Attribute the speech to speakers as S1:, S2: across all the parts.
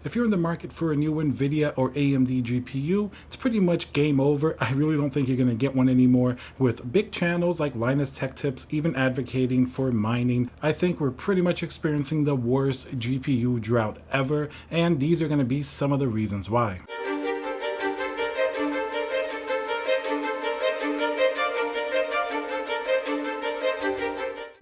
S1: If you're in the market for a new Nvidia or AMD GPU, it's pretty much game over. I really don't think you're going to get one anymore. With big channels like Linus Tech Tips even advocating for mining, I think we're pretty much experiencing the worst GPU drought ever, and these are going to be some of the reasons why.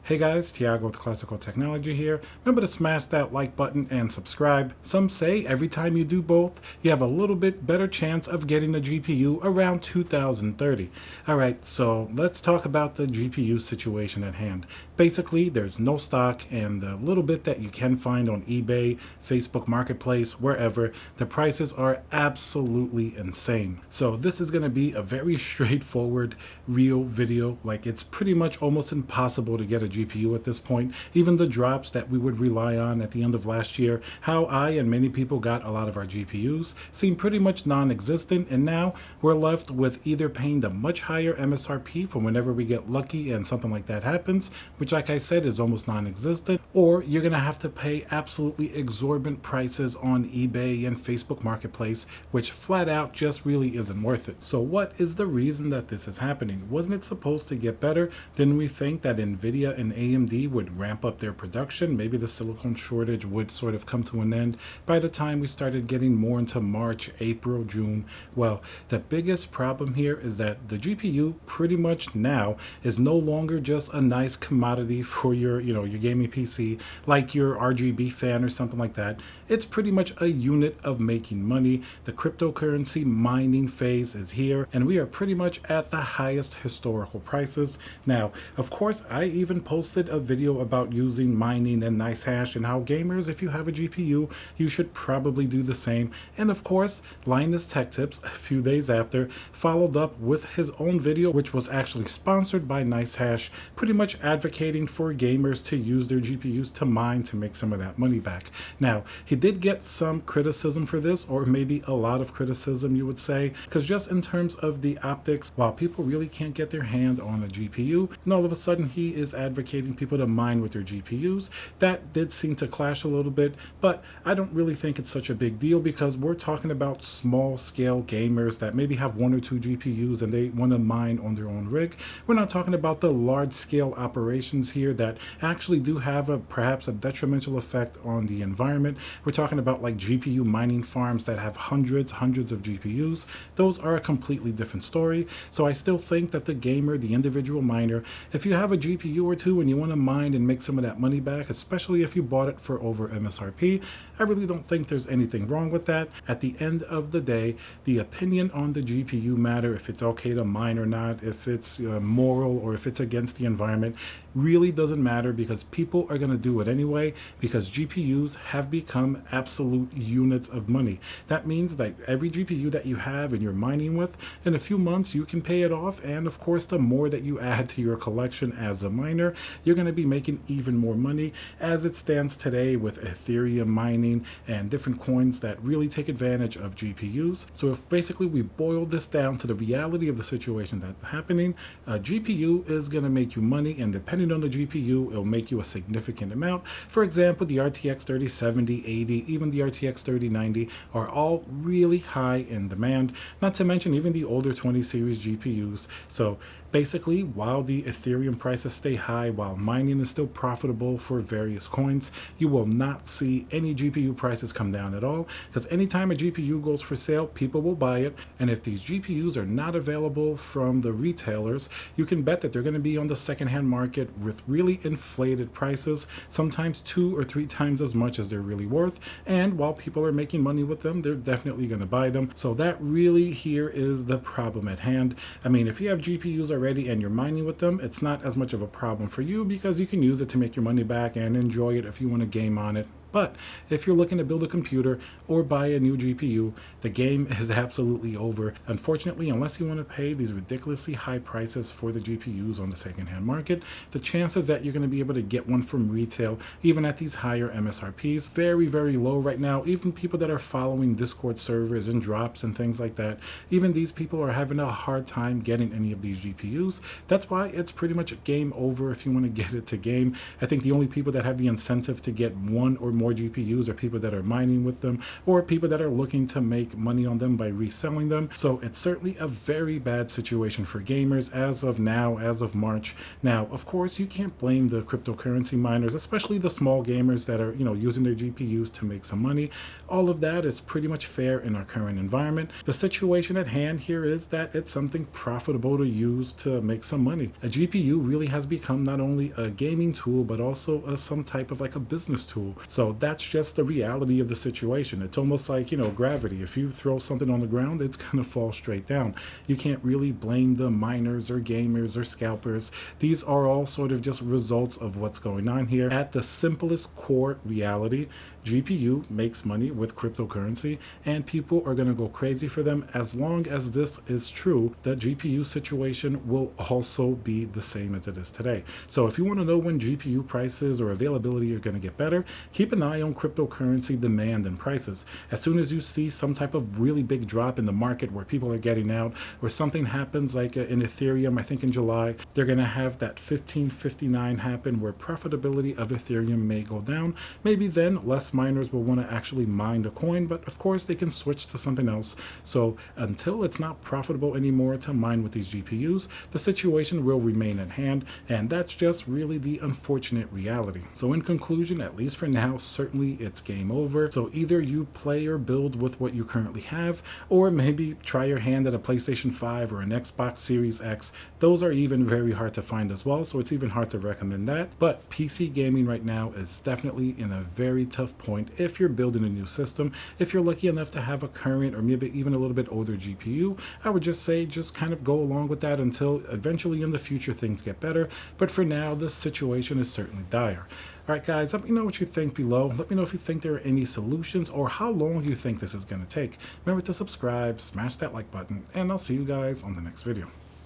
S1: Hey guys, Tiago with Classical Technology here. Remember to smash that like button and subscribe. Some say every time you do both, you have a little bit better chance of getting a GPU around 2030. Alright, so let's talk about the GPU situation at hand. Basically, there's no stock, and the little bit that you can find on eBay, Facebook Marketplace, wherever, the prices are absolutely insane. So this is going to be a very straightforward, real video. Like, it's pretty much almost impossible to get a GPU at this point. Even the drops that we would rely on at the end of last year, how I and many people got a lot of our GPUs, seem pretty much non-existent, and now we're left with either paying the much higher MSRP for whenever we get lucky and something like that happens, which like I said is almost non-existent, or you're gonna have to pay absolutely exorbitant prices on eBay and Facebook Marketplace, which flat out just really isn't worth it. So what is the reason that this is happening? Wasn't it supposed to get better? Didn't we think that Nvidia and AMD would ramp up their production? Maybe the silicon shortage would sort of come to an end by the time we started getting more into March, April, June. Well, the biggest problem here is that the GPU pretty much now is no longer just a nice commodity for your gaming PC, like your RGB fan or something like that. It's pretty much a unit of making money. The cryptocurrency mining phase is here, and we are pretty much at the highest historical prices. Now, of course, I even posted a video about using mining and NiceHash and how gamers, if you have a GPU, you should probably do the same. And of course, Linus Tech Tips, a few days after, followed up with his own video, which was actually sponsored by NiceHash, pretty much advocating for gamers to use their GPUs to mine to make some of that money back. Now, he did get some criticism for this, or maybe a lot of criticism, you would say, because just in terms of the optics, while people really can't get their hand on a GPU, and all of a sudden he is advocating people to mine with their GPUs, that did seem to clash a little bit, but I don't really think it's such a big deal because we're talking about small scale gamers that maybe have one or two GPUs and they want to mine on their own rig. We're not talking about the large scale operations here that actually do have perhaps a detrimental effect on the environment. We're talking about like GPU mining farms that have hundreds of GPUs. Those are a completely different story. So I still think that the gamer, the individual miner, if you have a GPU or two and you want to mine and make some of that money back, especially if you bought it for over MSRP, I really don't think there's anything wrong with that. At the end of the day, the opinion on the GPU matter, if it's okay to mine or not, if it's moral or if it's against the environment, really doesn't matter because people are going to do it anyway because GPUs have become absolute units of money. That means that every GPU that you have and you're mining with, in a few months you can pay it off, and of course the more that you add to your collection as a miner, you're going to be making even more money as it stands today with Ethereum mining and different coins that really take advantage of GPUs. So if basically we boil this down to the reality of the situation that's happening, a GPU is going to make you money, and depending on the GPU, it'll make you a significant amount. For example, the RTX 3070, 80, even the RTX 3090 are all really high in demand, not to mention even the older 20 series GPUs. So basically, while the Ethereum prices stay high, while mining is still profitable for various coins, you will not see any GPU prices come down at all, because anytime a GPU goes for sale, people will buy it, and if these GPUs are not available from the retailers, you can bet that they're going to be on the secondhand market with really inflated prices, sometimes 2 or 3 times as much as they're really worth, and while people are making money with them, they're definitely going to buy them. So that really here is the problem at hand. I mean, if you have GPUs already and you're mining with them, it's not as much of a problem for you because you can use it to make your money back and enjoy it if you want to game on it. But if you're looking to build a computer or buy a new GPU, the game is absolutely over. Unfortunately, unless you want to pay these ridiculously high prices for the GPUs on the secondhand market, the chances that you're going to be able to get one from retail, even at these higher MSRPs, very, very low right now. Even people that are following Discord servers and drops and things like that, even these people are having a hard time getting any of these GPUs. That's why it's pretty much game over if you want to get it to game. I think the only people that have the incentive to get one or more GPUs are people that are mining with them or people that are looking to make money on them by reselling them. So it's certainly a very bad situation for gamers as of now, as of March. Now, of course, you can't blame the cryptocurrency miners, especially the small gamers that are, using their GPUs to make some money. All of that is pretty much fair in our current environment. The situation at hand here is that it's something profitable to use to make some money. A GPU really has become not only a gaming tool, but also some type of like a business tool. So that's just the reality of the situation. It's almost like, gravity. If you throw something on the ground, it's going to fall straight down. You can't really blame the miners or gamers or scalpers. These are all sort of just results of what's going on here. At the simplest core reality, GPU makes money with cryptocurrency, and people are going to go crazy for them. As long as this is true, the GPU situation will also be the same as it is today. So if you want to know when GPU prices or availability are going to get better, keep an eye on cryptocurrency demand and prices. As soon as you see some type of really big drop in the market where people are getting out, or something happens like in Ethereum, I think in July, they're going to have that 1559 happen where profitability of Ethereum may go down. Maybe then less miners will want to actually mine the coin, but of course they can switch to something else. So until it's not profitable anymore to mine with these GPUs, the situation will remain at hand, and that's just really the unfortunate reality. So in conclusion, at least for now, certainly it's game over. So either you play or build with what you currently have, or maybe try your hand at a PlayStation 5 or an Xbox Series X. Those are even very hard to find as well, so it's even hard to recommend that. But PC gaming right now is definitely in a very tough point if you're building a new system. If you're lucky enough to have a current or maybe even a little bit older GPU, I would just say just kind of go along with that until eventually in the future things get better. But for now, this situation is certainly dire. All right, guys, let me know what you think below. Let me know if you think there are any solutions or how long you think this is going to take. Remember to subscribe, smash that like button, and I'll see you guys on the next video.